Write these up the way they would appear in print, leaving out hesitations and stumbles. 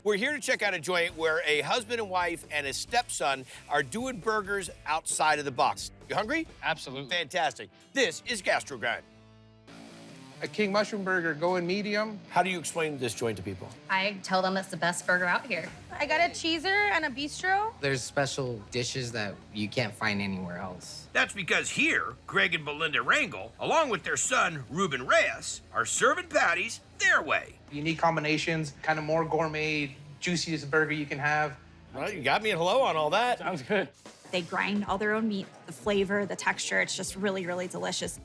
We're here to check out a joint where a husband and wife and his stepson are doing burgers outside of the box. You hungry? Absolutely. Fantastic. This is GastroGrind. A king mushroom burger, going medium. How do you explain this joint to people? I tell them it's the best burger out here. I got a cheeser and a bistro. There's special dishes that you can't find anywhere else. That's because here, Greg and Belinda Rangel, along with their son, Ruben Reyes, are serving patties their way. Unique combinations, kind of more gourmet, juiciest burger you can have. Well, you got me at hello on all that. Sounds good. They grind all their own meat. The flavor, the texture, it's just really, really delicious.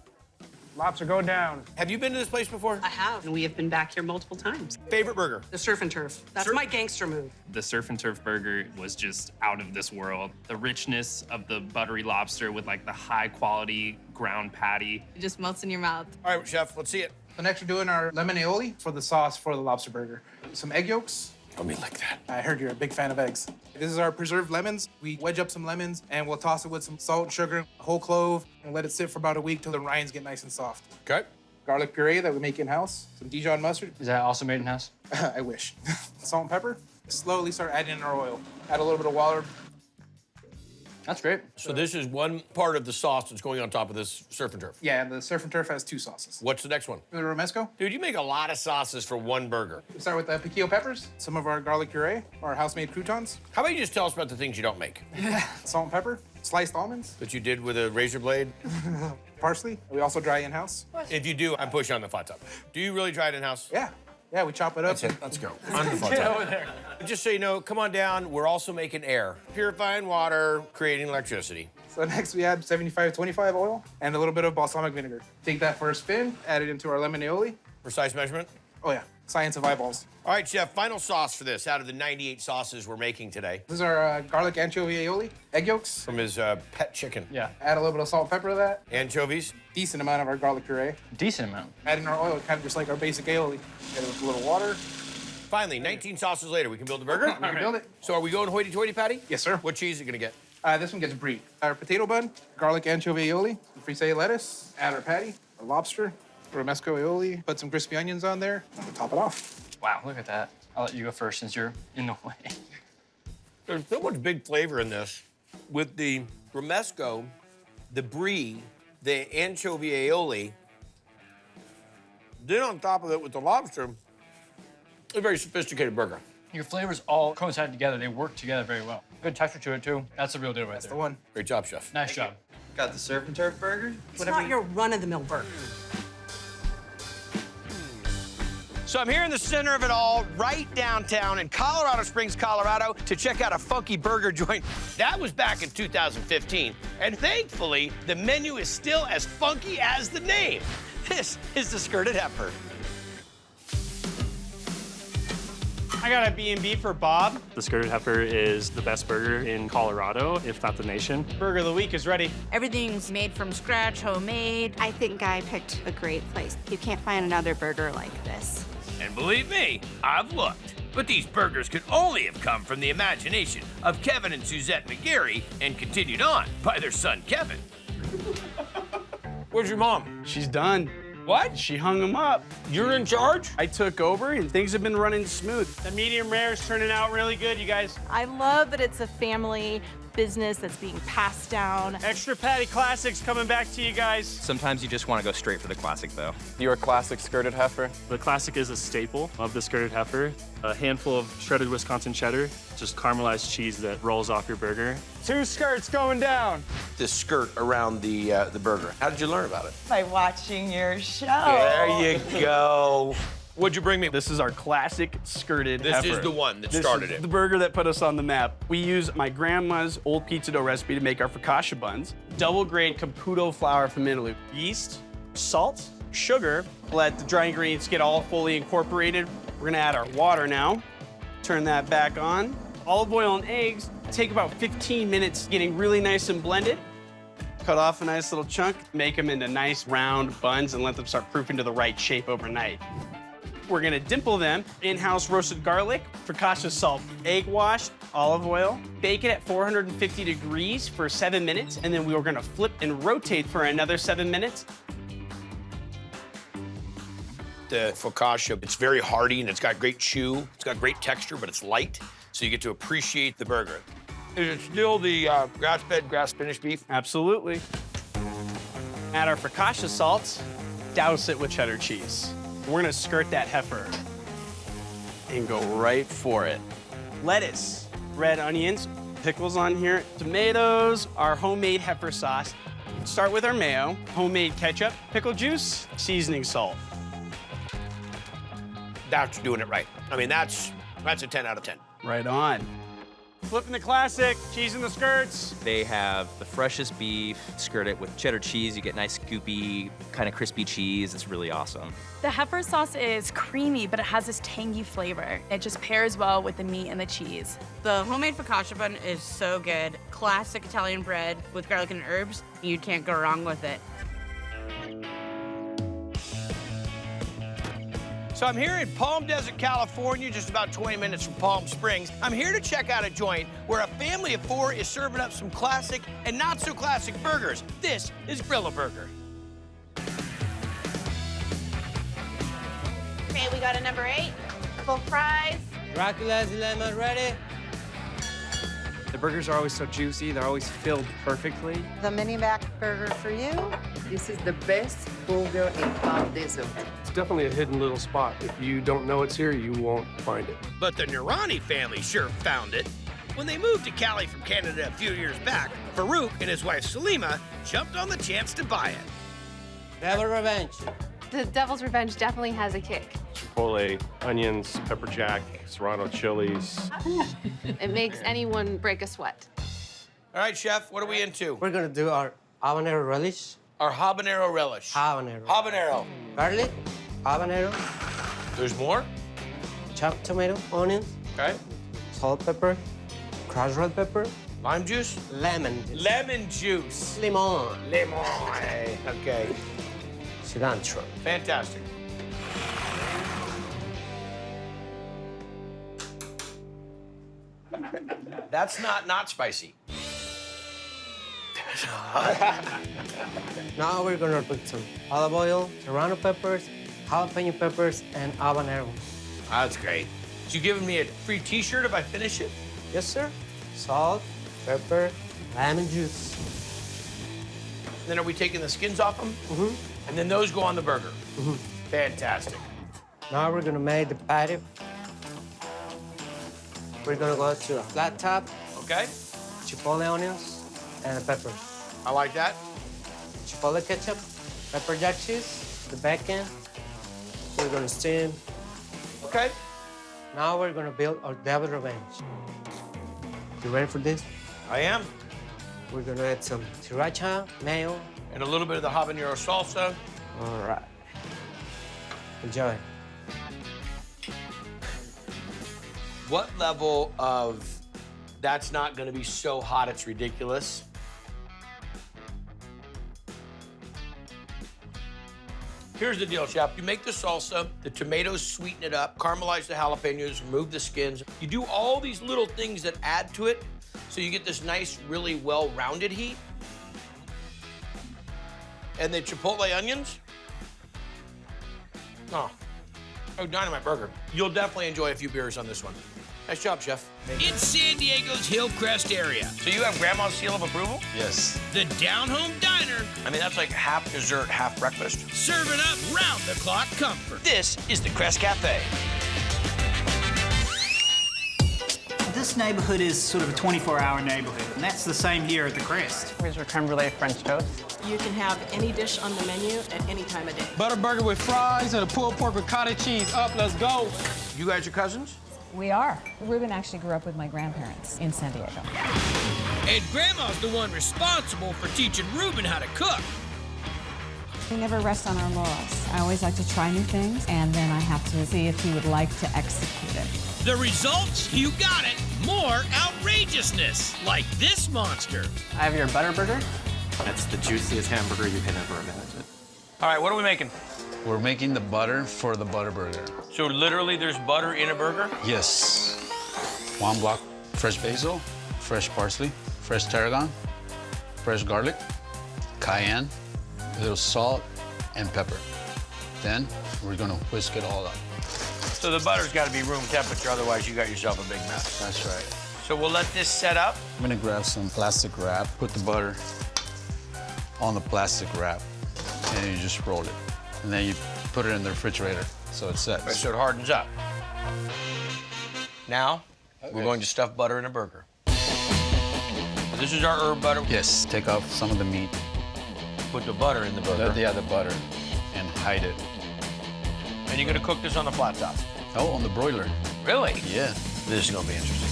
Lobster, go down. Have you been to this place before? I have, and we have been back here multiple times. Favorite burger? The surf and turf. That's my gangster move. The surf and turf burger was just out of this world. The richness of the buttery lobster with like the high quality ground patty. It just melts in your mouth. All right, chef, let's see it. So next we're doing our lemon aioli for the sauce for the lobster burger. Some egg yolks. I mean, like that. I heard you're a big fan of eggs. This is our preserved lemons. We wedge up some lemons and we'll toss it with some salt and sugar, a whole clove, and let it sit for about a week till the rinds get nice and soft. Okay. Garlic puree that we make in-house, some Dijon mustard. Is that also made in-house? I wish. Salt and pepper. Slowly start adding in our oil. Add a little bit of water. That's great. So this is one part of the sauce that's going on top of this surf and turf. Yeah, and the surf and turf has two sauces. What's the next one? The romesco. Dude, you make a lot of sauces for one burger. We start with the piquillo peppers, some of our garlic puree, our house-made croutons, How about you just tell us about the things you don't make salt and pepper, sliced almonds, that you did with a razor blade? parsley. We also dry in-house. If you do, I'm pushing on the flat top. Do you really dry it in-house? Yeah, we chop it up. That's it. Let's go. On the flat top. Over there. Just so you know, come on down. We're also making air. Purifying water, creating electricity. So next we add 75-25 oil and a little bit of balsamic vinegar. Take that for a spin, add it into our lemon aioli. Precise measurement? Oh yeah, science of eyeballs. All right, chef, final sauce for this out of the 98 sauces we're making today This is our garlic anchovy aioli. Egg yolks. from his pet chicken. Yeah, Add a little bit of salt and pepper to that. Anchovies. Decent amount of our garlic puree. decent amount. Add in our oil, kind of just like our basic aioli. Add it with a little water. Finally, 19 sauces later, we can build the burger. We can build it. So are we going hoity-toity, Patty? Yes, sir. What cheese are you gonna get? This one gets brie. Our potato bun, garlic anchovy aioli, frisee lettuce. Add our patty, our lobster, romesco aioli. Put some crispy onions on there. And we'll top it off. Wow, look at that. I'll let you go first since you're in the way. There's so much big flavor in this. With the romesco, the brie, the anchovy aioli, then on top of it with the lobster, a very sophisticated burger. Your flavors all coincide together. They work together very well. Good texture to it, too. That's the real deal right That's the there. one. Great job, chef. Nice job. Got the surf and turf burger? It's not your run-of-the-mill burger. So I'm here in the center of it all, right downtown in Colorado Springs, Colorado, to check out a funky burger joint. That was back in 2015, and thankfully, the menu is still as funky as the name. This is the Skirted Heifer. I got a B&B for Bob. The skirted heifer is the best burger in Colorado, if not the nation. Burger of the week is ready. Everything's made from scratch, homemade. I think I picked a great place. You can't find another burger like this. And believe me, I've looked. But these burgers could only have come from the imagination of Kevin and Suzette McGarry and continued on by their son, Kevin. Where's your mom? She's done. What? She hung them up. You're in charge? I took over and things have been running smooth. The medium rare is turning out really good, you guys. I love that it's a family business that's being passed down. Extra patty classics coming back to you guys. Sometimes you just want to go straight for the classic, though. Your classic skirted heifer? The classic is a staple of the skirted heifer. A handful of shredded Wisconsin cheddar, just caramelized cheese that rolls off your burger. 2 skirts going down. This skirt around the burger. How did you learn about it? By watching your show. There you go. What'd you bring me? This is our classic skirted This heifer. is the one that This started is it. the burger that put us on the map. We use my grandma's old pizza dough recipe to make our focaccia buns. Double grain Caputo flour from Italy. Yeast, salt, sugar. Let the dry ingredients get all fully incorporated. We're gonna add our water now. Turn that back on. Olive oil and eggs. Take about 15 minutes getting really nice and blended. Cut off a nice little chunk. Make them into nice round buns and let them start proofing to the right shape overnight. We're gonna dimple them, in-house roasted garlic, focaccia salt, egg wash, olive oil, bake it at 450 degrees for 7 minutes, and then we were gonna flip and rotate for another 7 minutes. the focaccia. It's very hearty and it's got great chew. It's got great texture, but it's light, so you get to appreciate the burger. Is it still the grass-fed, grass-finished beef? Absolutely. Add our focaccia salt, douse it with cheddar cheese. We're gonna skirt that heifer and go right for it. Lettuce, red onions, pickles on here, tomatoes, our homemade heifer sauce. Start with our mayo, homemade ketchup, pickle juice, seasoning salt. That's doing it right. I mean, that's a 10 out of 10. Right on. Flipping the classic, cheese in the skirts. They have the freshest beef, skirt it with cheddar cheese. You get nice scoopy, kind of crispy cheese. It's really awesome. The heifer sauce is creamy, but it has this tangy flavor. It just pairs well with the meat and the cheese. The homemade focaccia bun is so good. Classic Italian bread with garlic and herbs. You can't go wrong with it. So I'm here in Palm Desert, California, just about 20 minutes from Palm Springs. I'm here to check out a joint where a family of 4 is serving up some classic and not so classic burgers. This is Grill-A-Burger. Okay, we got a number 8. Full fries. Dracula's lemon ready. The burgers are always so juicy. They're always filled perfectly. The mini back burger for you. This is the best burger in Palm Desert. It's definitely a hidden little spot. If you don't know it's here, you won't find it. But the Nirani family sure found it. When they moved to Cali from Canada a few years back, Farouk and his wife Salima jumped on the chance to buy it. Devil Revenge. The Devil's Revenge definitely has a kick. Chipotle, onions, pepper jack, serrano chilies. It makes anyone break a sweat. All right, chef, what are we into? We're gonna do our habanero relish. Our habanero relish. Habanero. Habanero. Garlic, habanero, There's more? chopped tomato, onions, Okay. salt, pepper, crushed red pepper, Lime juice? lemon juice, Lemon juice. limon, Lemon. Okay. cilantro. Fantastic. That's not spicy. Now we're gonna put some olive oil, serrano peppers, jalapeno peppers, and habanero. That's great. So you giving me a free T-shirt if I finish it? Yes, sir. Salt, pepper, lemon juice. Then are we taking the skins off them? Mm-hmm. And then those go on the burger? Mm-hmm. Fantastic. Now we're gonna make the patty. We're gonna go to a flat top, Okay. chipotle onions, and peppers. I like that. Chipotle ketchup, pepper jack cheese, the bacon. We're gonna steam. Okay. Now we're gonna build our Devil Revenge. You ready for this? I am. We're gonna add some sriracha, mayo. And a little bit of the habanero salsa. All right. Enjoy. What level of that's not gonna be so hot it's ridiculous? Here's the deal, chef. You make the salsa, the tomatoes sweeten it up, caramelize the jalapenos, remove the skins. You do all these little things that add to it, so you get this nice, really well-rounded heat. And the chipotle onions. Oh, dynamite burger. You'll definitely enjoy a few beers on this one. Nice job, chef. It's San Diego's Hillcrest area. So you have grandma's seal of approval? Yes. The Down Home Diner. I mean, that's like half dessert, half breakfast. Serving up round-the-clock comfort. This is the Crest Cafe. This neighborhood is sort of a 24-hour neighborhood, and that's the same here at the Crest. Here's our creme brulee French toast. You can have any dish on the menu at any time of day. Butter burger with fries and a pulled pork with cottage cheese. Up, let's go. You guys are cousins? We are. Ruben actually grew up with my grandparents in San Diego. And Grandma's the one responsible for teaching Ruben how to cook. We never rest on our laurels. I always like to try new things, and then I have to see if he would like to execute it. The results? You got it. More outrageousness, like this monster. I have your butter burger. That's the juiciest hamburger you can ever imagine. All right, what are we making? We're making the butter for the butter burger. So literally there's butter in a burger? Yes. 1 block fresh basil, fresh parsley, fresh tarragon, fresh garlic, cayenne, a little salt, and pepper. Then we're gonna whisk it all up. So the butter's got to be room temperature, otherwise you got yourself a big mess. That's right. So we'll let this set up. I'm gonna grab some plastic wrap, put the butter on the plastic wrap, and you just roll it. And then you put it in the refrigerator so it sets. Right, so it hardens up. Now, we're going to stuff butter in a burger. This is our herb butter. Yes, take off some of the meat. Put the butter in the burger. The butter, and hide it. And you're gonna cook this on the flat top? Oh, on the broiler. Really? Yeah. This is gonna be interesting.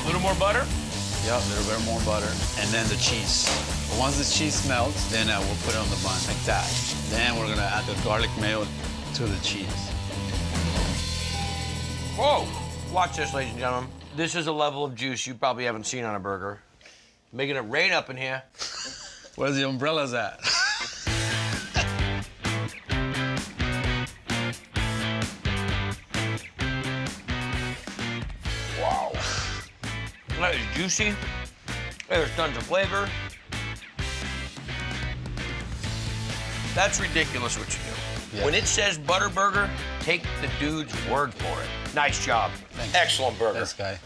A little more butter? Yeah, a little bit more butter. And then the cheese. Once the cheese melts, then we'll put it on the bun like that. Then we're gonna add the garlic mayo to the cheese. Whoa! Watch this, ladies and gentlemen. This is a level of juice you probably haven't seen on a burger. Making it rain up in here. Where's the umbrellas at? Wow. That is juicy. There's tons of flavor. That's ridiculous what you do. Yeah. When it says butter burger, take the dude's word for it. Nice job. Thanks. Excellent burger. This guy.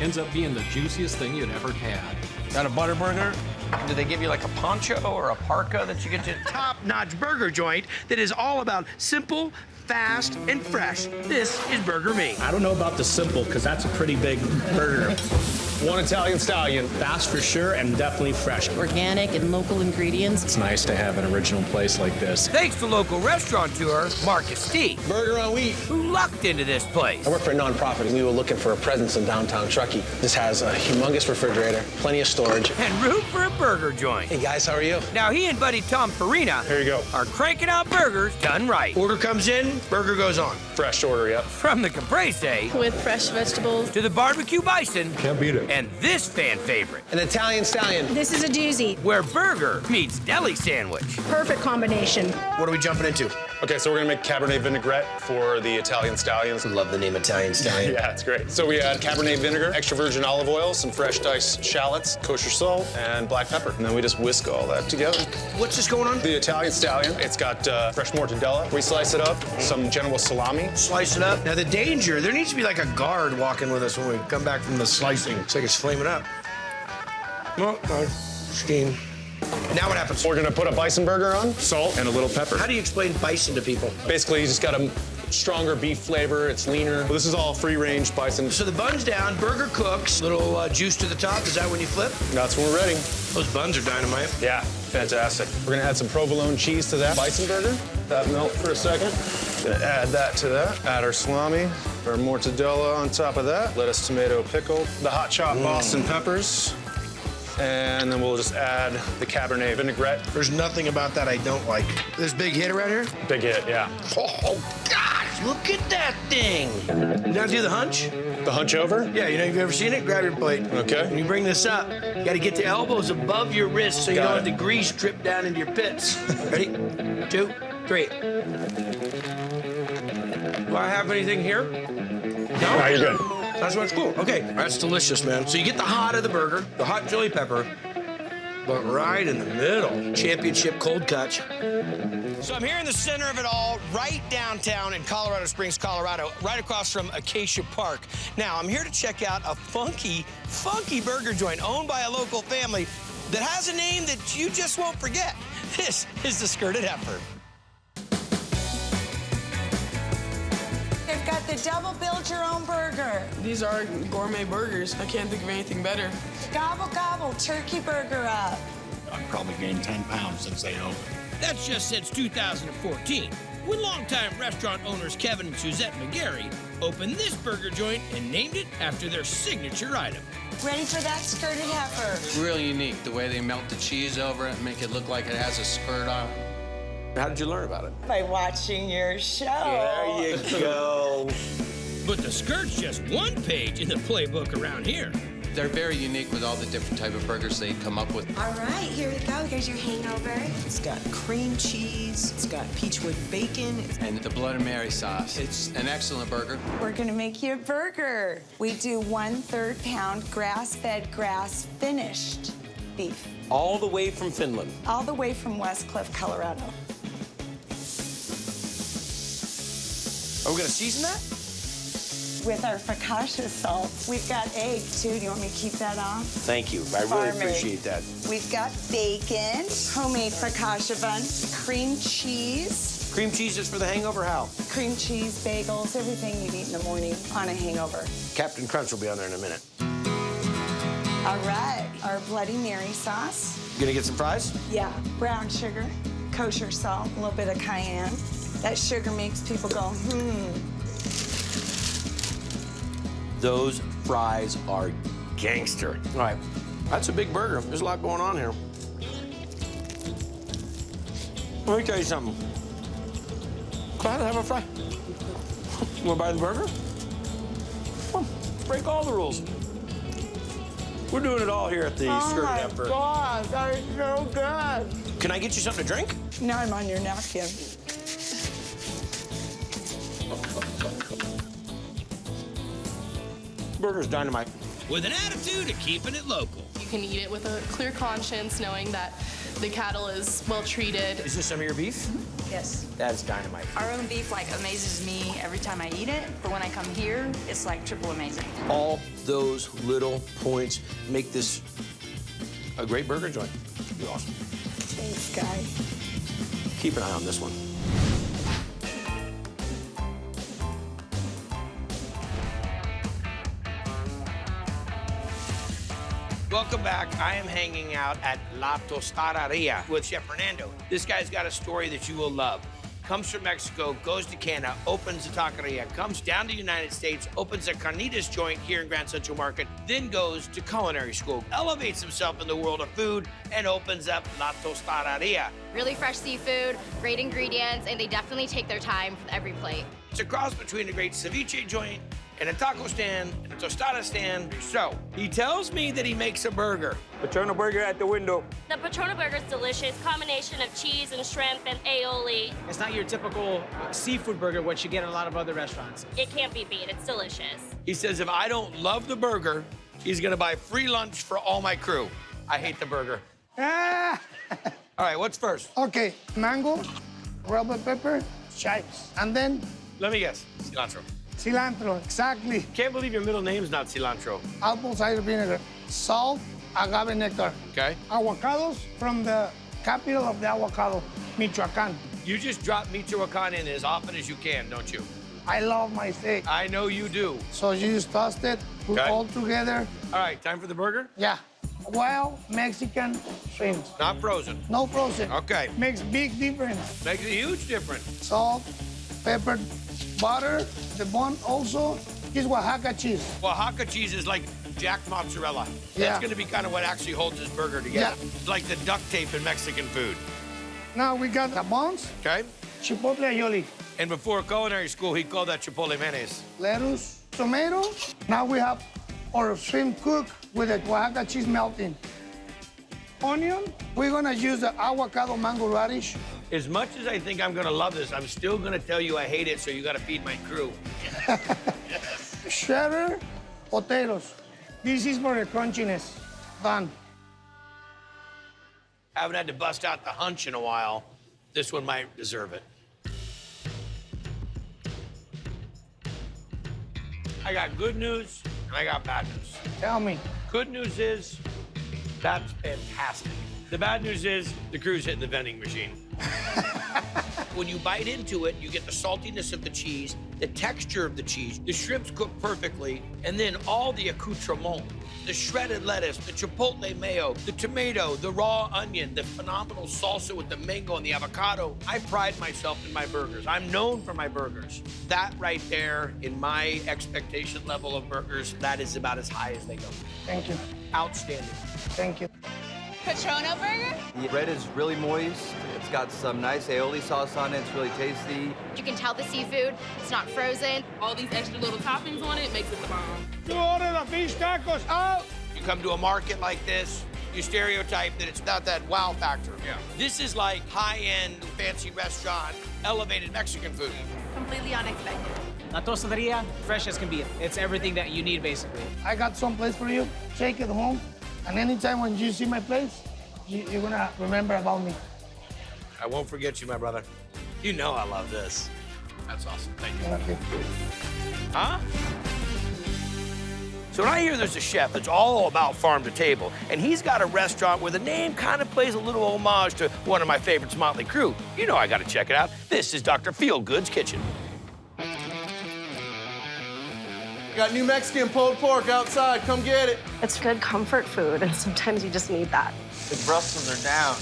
Ends up being the juiciest thing you'd ever had. Got a butter burger? Do they give you like a poncho or a parka that you get to? Top-notch burger joint that is all about simple, fast, and fresh. This is Burger Me. I don't know about the simple, because that's a pretty big burger. One Italian stallion, fast for sure, and definitely fresh. Organic and local ingredients. It's nice to have an original place like this. Thanks to local restaurateur Marcus Steve, Burger on wheat. who lucked into this place. I work for a nonprofit. We were looking for a presence in downtown Truckee. This has a humongous refrigerator, plenty of storage. And room for a burger joint. Hey guys, how are you? Now he and buddy Tom Farina Here you go. are cranking out burgers done right. Order comes in, burger goes on. Fresh order, yep. From the caprese With fresh vegetables. to the barbecue bison Can't beat it. and this fan favorite, An Italian stallion. This is a doozy. where burger meets deli sandwich. Perfect combination. What are we jumping into? Okay, so we're gonna make Cabernet vinaigrette for the Italian stallions. Love the name Italian stallion. Yeah, it's great. So we add Cabernet vinegar, extra virgin olive oil, some fresh diced shallots, kosher salt, and black pepper. And then we just whisk all that together. What's this going on? The Italian stallion, it's got fresh mortadella. We slice it up, some Genoa salami. Slice it up. Now the danger, there needs to be like a guard walking with us when we come back from the slicing. It's like it's flaming up. Oh, no, steam. Now what happens? We're gonna put a bison burger on, salt, and a little pepper. How do you explain bison to people? Basically, you just got a stronger beef flavor, it's leaner. This is all free-range bison. So the bun's down, burger cooks, little juice to the top. Is that when you flip? That's when we're ready. Those buns are dynamite. Yeah, fantastic. We're gonna add some provolone cheese to that bison burger. That melt for a second. Gonna add that to that. Add our salami, our mortadella on top of that. Lettuce, tomato, pickle. The hot chopped Boston peppers. And then we'll just add the Cabernet vinaigrette. There's nothing about that I don't like. This big hit right here? Big hit, yeah. Oh, gosh, look at that thing. You now do the hunch? The hunch over? Yeah, you know, you've ever seen it? Grab your plate. Okay. When you bring this up, you gotta get the elbows above your wrists so you Got don't it. have the grease drip down into your pits. Ready? 2, 3. Do I have anything here? No? No, you're good. That's what's cool. Okay, that's delicious, man. So you get the hot of the burger, the hot chili pepper, but right in the middle, championship cold cuts. So I'm here in the center of it all, right downtown in Colorado Springs, Colorado, right across from Acacia Park. Now, I'm here to check out a funky burger joint owned by a local family that has a name that you just won't forget. This is the Skirted Heifer. They've got the double build your own burger. These are gourmet burgers. I can't think of anything better. Gobble, gobble, turkey burger up. I've probably gained 10 pounds since they opened. That's just since 2014, when longtime restaurant owners Kevin and Suzette McGarry opened this burger joint and named it after their signature item. Ready for that skirted heifer? Really unique, the way they melt the cheese over it and make it look like it has a skirt on it. How did you learn about it? By watching your show. There you go. But the skirt's just one page in the playbook around here. They're very unique with all the different type of burgers they come up with. All right, here we go. Here's your hangover. It's got cream cheese. It's got peachwood bacon. And the Blood and Mary sauce. It's an excellent burger. We're gonna make you a burger. We do 1/3 pound grass-fed, grass-finished. beef. All the way from Finland. All the way from West Cliff, Colorado. Are we gonna season that? With our focaccia salt. We've got egg, too. Do you want me to keep that on? Thank you. I really Farm appreciate that. We've got bacon, homemade focaccia bun, cream cheese. Cream cheese is for the hangover, how? Cream cheese, bagels, everything you'd eat in the morning on a hangover. Captain Crunch will be on there in a minute. All right, our Bloody Mary sauce. You gonna get some fries? Yeah, brown sugar, kosher salt, a little bit of cayenne. That sugar makes people go, Those fries are gangster. All right, that's a big burger. There's a lot going on here. Let me tell you something. Go ahead and have a fry. You wanna buy the burger? Come on, break all the rules. We're doing it all here at the Skirt Effort. God, that is so good. Can I get you something to drink? Now I'm on your napkin. Burger's dynamite. With an attitude of keeping it local. You can eat it with a clear conscience, knowing that the cattle is well treated. Is this some of your beef? Yes. That's dynamite. Our own beef like amazes me every time I eat it, but when I come here, it's like triple amazing. All those little points make this a great burger joint. It'd be awesome. Thanks, guy. Keep an eye on this one. Welcome back. I am hanging out at La Tostaderia with Chef Fernando. This guy's got a story that you will love. Comes from Mexico, goes to Canada, opens a taqueria, comes down to the United States, opens a carnitas joint here in Grand Central Market, then goes to culinary school, elevates himself in the world of food, and opens up La Tostaderia. Really fresh seafood, great ingredients, and they definitely take their time for every plate. It's a cross between a great ceviche joint and a taco stand and a tostada stand. So, he tells me that he makes a burger. Patrona burger at the window. The Patrona burger is delicious, combination of cheese and shrimp and aioli. It's not your typical seafood burger, what you get in a lot of other restaurants. It can't be beat, it's delicious. He says if I don't love the burger, he's gonna buy free lunch for all my crew. I hate the burger. All right, what's first? Okay, mango, red bell pepper, chives, and then? Let me guess, cilantro. Cilantro, exactly. Can't believe your middle name's not cilantro. Apple cider vinegar, salt, agave nectar. Okay. Avocados from the capital of the avocado, Michoacan. You just drop Michoacan in as often as you can, don't you? I love my steak. I know you do. So you just toss it, put all together. All right, time for the burger? Yeah. Well, Mexican shrimp. Not frozen? No frozen. Okay. Makes big difference. Makes a huge difference. Salt, pepper, butter, the bun also is Oaxaca cheese. Oaxaca cheese is like Jack mozzarella. Yeah. That's gonna be kind of what actually holds this burger together. Yeah. It's like the duct tape in Mexican food. Now we got the buns. Okay. Chipotle aioli. And before culinary school, he called that chipotle mayonnaise. Lettuce, tomato. Now we have our shrimp cooked with the Oaxaca cheese melting. Onion. We're gonna use the avocado mango radish. As much as I think I'm gonna love this, I'm still gonna tell you I hate it, so you gotta feed my crew. Cheddar, potatoes. This is for the crunchiness. Done. Haven't had to bust out the hunch in a while. This one might deserve it. I got good news and I got bad news. Tell me. Good news is that's fantastic. The bad news is the crew's hitting the vending machine. When you bite into it, you get the saltiness of the cheese, the texture of the cheese, the shrimp's cooked perfectly, and then all the accoutrement, the shredded lettuce, the chipotle mayo, the tomato, the raw onion, the phenomenal salsa with the mango and the avocado. I pride myself in my burgers. I'm known for my burgers. That right there, in my expectation level of burgers, that is about as high as they go. Thank you. Outstanding. Thank you. Patrona burger? The bread is really moist. It's got some nice aioli sauce on it. It's really tasty. You can tell the seafood, it's not frozen. All these extra little toppings on it makes it the bomb. You order the fish tacos out. You come to a market like this, you stereotype that it's not that wow factor. Yeah. This is like high-end, fancy restaurant, elevated Mexican food. Completely unexpected. La Tostaderia, fresh as can be. It's everything that you need, basically. I got some place for you. Take it home And anytime when you see my place, you're gonna remember about me. I won't forget you, my brother. You know I love this. That's awesome. Thank you. Huh? So when I hear there's a chef that's all about farm to table, and he's got a restaurant where the name kind of plays a little homage to one of my favorites, Motley Crue, you know I gotta check it out. This is Dr. Feelgood's Kitchen. Got new Mexican pulled pork outside. Come get it. It's good comfort food, and sometimes you just need that. The Brussels are down.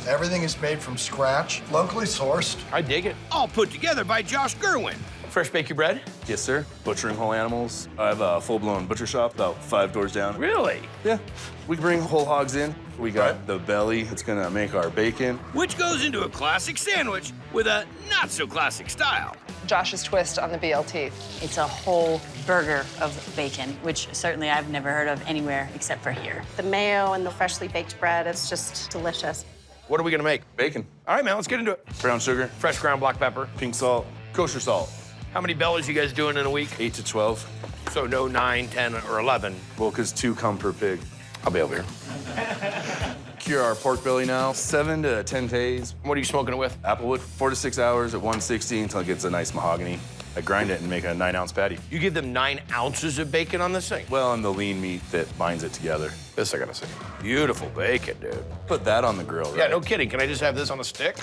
Everything is made from scratch, locally sourced. I dig it. All put together by Josh Gerwin. Fresh bake your bread? Yes, sir. Butchering whole animals. I have a full-blown butcher shop about 5 doors down. Really? Yeah. We bring whole hogs in. We got the belly. It's gonna make our bacon. Which goes into a classic sandwich with a not-so-classic style. Josh's twist on the BLT. It's a whole burger of bacon, which certainly I've never heard of anywhere except for here. The mayo and the freshly baked bread, it's just delicious. What are we gonna make? Bacon. All right, man, let's get into it. Brown sugar. Fresh ground black pepper. Pink salt. Kosher salt. How many bellies you guys doing in a week? 8 to 12. So no 9, 10, or 11. Well, because 2 come per pig. I'll be over here. Cure our pork belly now, 7 to 10 days. What are you smoking it with? Applewood, 4 to 6 hours at 160 until it gets a nice mahogany. I grind it and make a 9-ounce patty. You give them 9 ounces of bacon on this thing? Well, and the lean meat that binds it together. This I gotta say. Beautiful bacon, dude. Put that on the grill, right? Yeah, no kidding. Can I just have this on a stick?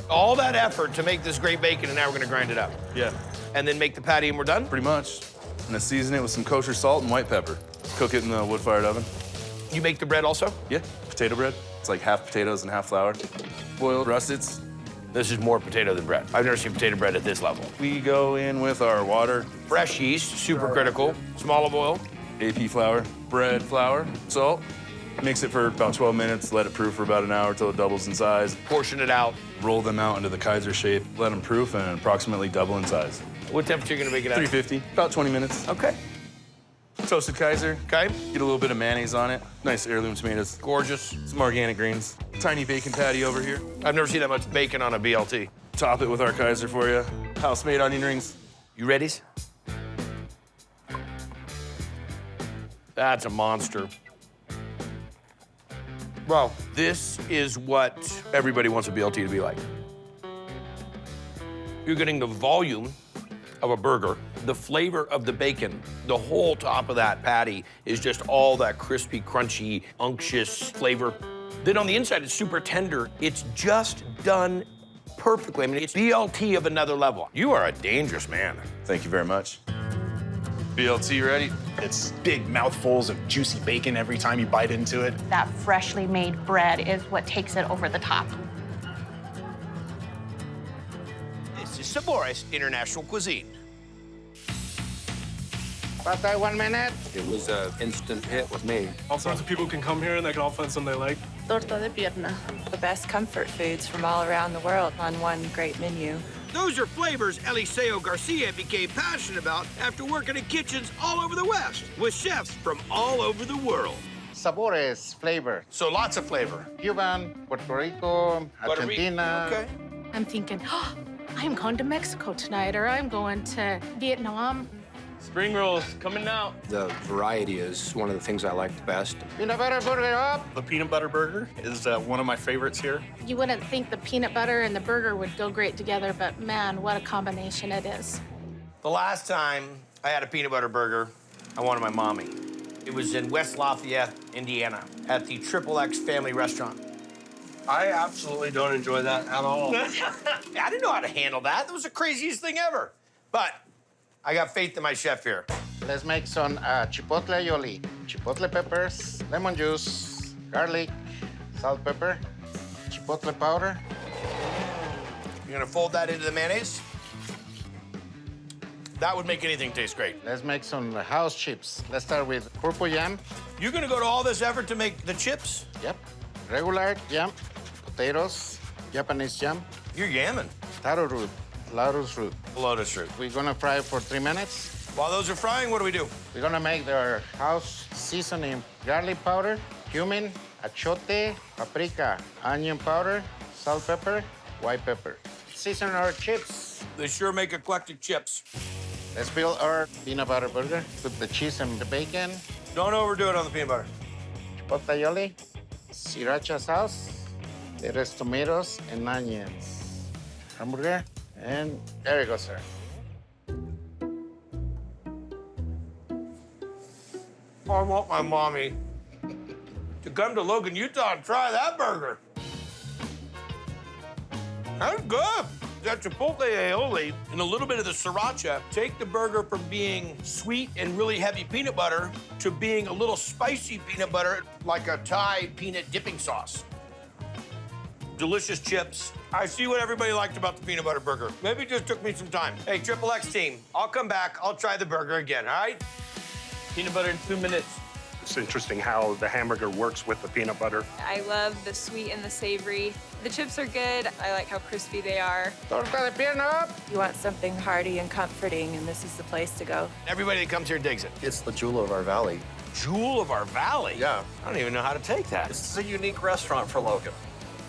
All that effort to make this great bacon, and now we're gonna grind it up. Yeah. And then make the patty and we're done? Pretty much. And then season it with some kosher salt and white pepper. Cook it in the wood-fired oven. You make the bread also? Yeah, potato bread. It's like half potatoes and half flour. Boiled russets. This is more potato than bread. I've never seen potato bread at this level. We go in with our water. Fresh yeast, super critical. Some olive oil. AP flour, bread flour, salt. Mix it for about 12 minutes, let it proof for about an hour till it doubles in size. Portion it out. Roll them out into the Kaiser shape, let them proof and approximately double in size. What temperature are you gonna make it at? 350, about 20 minutes. Okay. Toasted Kaiser. Okay. Get a little bit of mayonnaise on it. Nice heirloom tomatoes. Gorgeous. Some organic greens. Tiny bacon patty over here. I've never seen that much bacon on a BLT. Top it with our Kaiser for you. House-made onion rings. You ready? That's a monster. Well, this is what everybody wants a BLT to be like. You're getting the volume of a burger, the flavor of the bacon, the whole top of that patty is just all that crispy, crunchy, unctuous flavor. Then on the inside, it's super tender. It's just done perfectly. I mean, it's BLT of another level. You are a dangerous man. Thank you very much. BLT ready? It's big mouthfuls of juicy bacon every time you bite into it. That freshly made bread is what takes it over the top. This is Sabores International Cuisine. About that 1 minute. It was an instant hit with me. All sorts of people can come here and they can all find something they like. Torta de pierna. The best comfort foods from all around the world on one great menu. Those are flavors Eliseo Garcia became passionate about after working in kitchens all over the West with chefs from all over the world. Sabores, flavor. So lots of flavor. Cuban, Puerto Rico, Argentina. Okay. I'm thinking, oh, I'm going to Mexico tonight, or I'm going to Vietnam. Spring rolls coming now. The variety is one of the things I like the best. Peanut butter burger up. The peanut butter burger is one of my favorites here. You wouldn't think the peanut butter and the burger would go great together, but man, what a combination it is. The last time I had a peanut butter burger, I wanted my mommy. It was in West Lafayette, Indiana, at the XXX Family Restaurant. I absolutely don't enjoy that at all. I didn't know how to handle that. That was the craziest thing ever. But I got faith in my chef here. Let's make some chipotle aioli. Chipotle peppers, lemon juice, garlic, salt, pepper, chipotle powder. You're gonna fold that into the mayonnaise? That would make anything taste great. Let's make some house chips. Let's start with purple yam. You're gonna go to all this effort to make the chips? Yep. Regular yam, potatoes, Japanese yam. You're yamming. Taro root, lotus root. Lotus root. We're gonna fry it for 3 minutes. While those are frying, what do we do? We're gonna make our house seasoning. Garlic powder, cumin, achote, paprika, onion powder, salt, pepper, white pepper. Season our chips. They sure make eclectic chips. Let's build our peanut butter burger. Put the cheese and the bacon. Don't overdo it on the peanut butter. chipotle aioli, sriracha sauce, there is tomatoes and onions. Hamburger, and there you go, sir. I want my mommy to come to Logan, Utah and try that burger. That's good. That chipotle aioli and a little bit of the sriracha take the burger from being sweet and really heavy peanut butter to being a little spicy peanut butter, like a Thai peanut dipping sauce. Delicious chips. I see what everybody liked about the peanut butter burger. Maybe it just took me some time. Hey, Triple X team, I'll come back. I'll try the burger again, all right? Peanut butter in 2 minutes. It's interesting how the hamburger works with the peanut butter. I love the sweet and the savory. The chips are good. I like how crispy they are. Torta de pierna. You want something hearty and comforting, and this is the place to go. Everybody that comes here digs it. It's the jewel of our valley. Jewel of our valley? Yeah. I don't even know how to take that. This is a unique restaurant for Logan.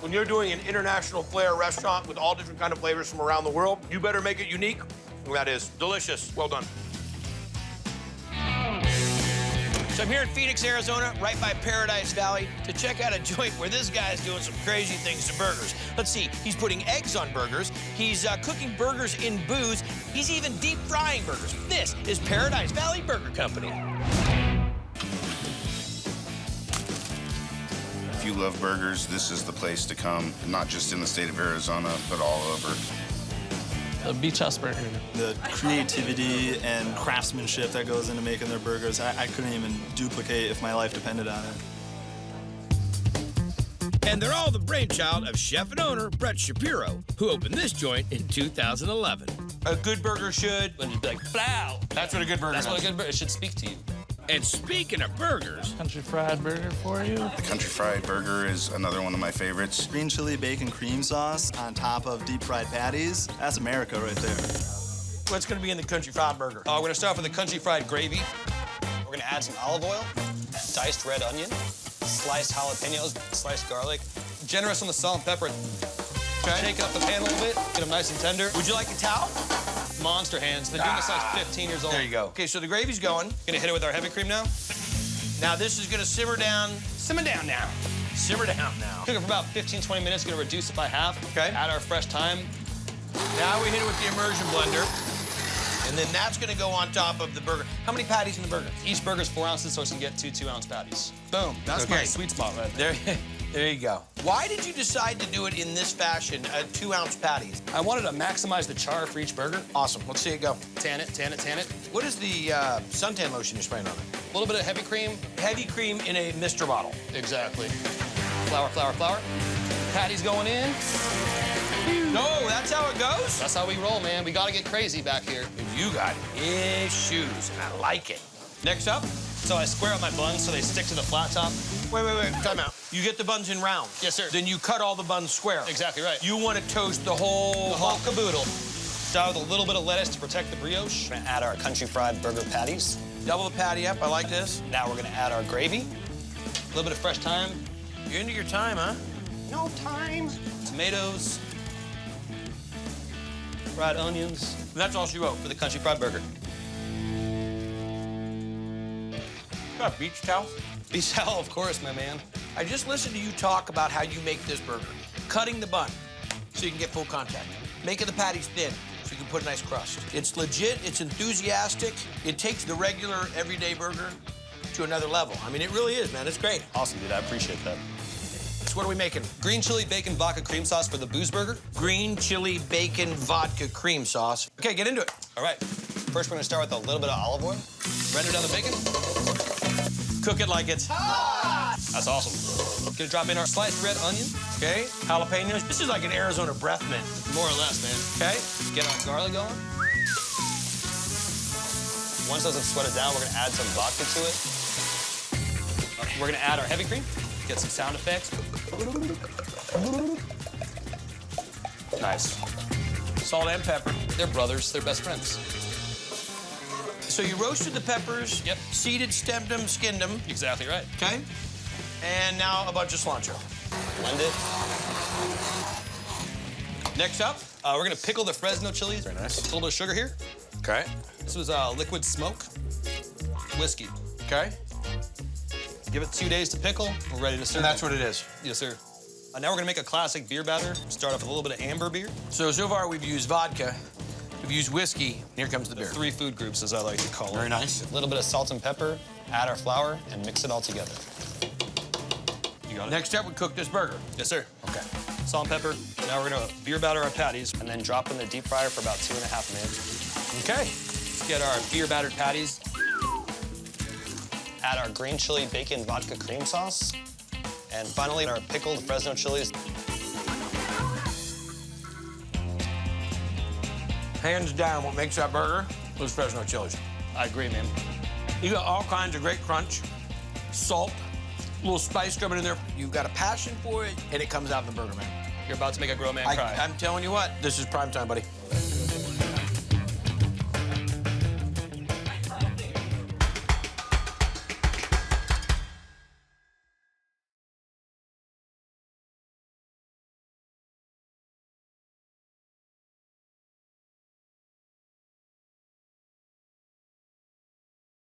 When you're doing an international flair restaurant with all different kind of flavors from around the world, you better make it unique. That is delicious. Well done. So I'm here in Phoenix, Arizona, right by Paradise Valley, to check out a joint where this guy's doing some crazy things to burgers. Let's see, he's putting eggs on burgers. He's cooking burgers in booze. He's even deep frying burgers. This is Paradise Valley Burger Company. If you love burgers, this is the place to come, not just in the state of Arizona, but all over. A beach house burger. The creativity and craftsmanship that goes into making their burgers, I couldn't even duplicate if my life depended on it. And they're all the brainchild of chef and owner Brett Shapiro, who opened this joint in 2011. A good burger should... When you'd be like, plow! That's what a good burger That's does. what a good burger should speak to you. And speaking of burgers... Country fried burger for you. The country fried burger is another one of my favorites. Green chili bacon cream sauce on top of deep fried patties, that's America right there. What's gonna be in the country fried burger? We're gonna start with the country fried gravy. We're gonna add some olive oil, diced red onion, sliced jalapenos, sliced garlic. Generous on the salt and pepper. Okay. Shake up the pan a little bit, get them nice and tender. Would you like a towel? Monster hands. They're doing this since 15 years old. There you go. Okay, so the gravy's going. Gonna hit it with our heavy cream now. Now this is gonna simmer down. Simmer down now. Simmer down now. Cook it for about 15, 20 minutes. Gonna reduce it by half. Okay. Add our fresh thyme. Now we hit it with the immersion blender. And then that's gonna go on top of the burger. How many patties in the burger? Each burger's 4 ounces, so it's gonna get 2 2-ounce patties. Boom. That's my sweet spot right there. There you go. Why did you decide to do it in this fashion, 2-ounce patties? I wanted to maximize the char for each burger. Awesome. Let's see it go. Tan it, tan it, tan it. What is the suntan lotion you're spraying on it? A little bit of heavy cream. Heavy cream in a Mr. bottle. Exactly. Flour, flour, flour. Patties going in. No, that's how it goes? That's how we roll, man. We gotta get crazy back here. You got issues, and I like it. Next up? So I square up my buns so they stick to the flat top. Wait, time out. You get the buns in rounds. Yes, sir. Then you cut all the buns square. Exactly right. You want to toast the whole caboodle. Start with a little bit of lettuce to protect the brioche. We're gonna add our country fried burger patties. Double the patty up, I like this. Now we're gonna add our gravy. A little bit of fresh thyme. You're into your time, huh? No time. Tomatoes. Fried onions. And that's all she wrote for the country fried burger. Got a beach towel? Beach towel, of course, my man. I just listened to you talk about how you make this burger. Cutting the bun so you can get full contact. Making the patties thin so you can put a nice crust. It's legit, it's enthusiastic. It takes the regular, everyday burger to another level. I mean, it really is, man. It's great. Awesome, dude. I appreciate that. So what are we making? Green chili bacon vodka cream sauce for the booze burger. Green chili bacon vodka cream sauce. Okay, get into it. All right. First, we're gonna start with a little bit of olive oil. Render down the bacon. Cook it like it's hot. That's awesome. Gonna drop in our sliced red onion. Okay, jalapenos. This is like an Arizona breath mint. More or less, man. Okay. Get our garlic going. Once those have sweated down, we're gonna add some vodka to it. We're gonna add our heavy cream. Get some sound effects. Nice. Salt and pepper. They're brothers. They're best friends. So you roasted the peppers. Yep. Seeded, stemmed them, skinned them. Exactly right. Okay. And now a bunch of cilantro. Blend it. Next up, we're gonna pickle the Fresno chilies. Very nice. A little bit of sugar here. Okay. This was liquid smoke whiskey. Okay. Give it 2 days to pickle. We're ready to serve. And that's what it is. Yes, sir. Now we're gonna make a classic beer batter. Start off with a little bit of amber beer. So far we've used vodka, we've used whiskey. Here comes the beer. 3 food groups, as I like to call it. Very nice. A little bit of salt and pepper, add our flour, and mix it all together. You got it? Next step, we cook this burger. Yes, sir. Okay. Salt and pepper. Now we're gonna beer batter our patties and then drop in the deep fryer for about 2.5 minutes. Okay. Let's get our beer battered patties. Add our green chili bacon vodka cream sauce. And finally, our pickled Fresno chilies. Hands down, what makes that burger was Fresno chilies. I agree, man. You got all kinds of great crunch, salt, a little spice coming in there. You've got a passion for it, and it comes out in the burger, man. You're about to make a grown man cry. I'm telling you what, this is prime time, buddy.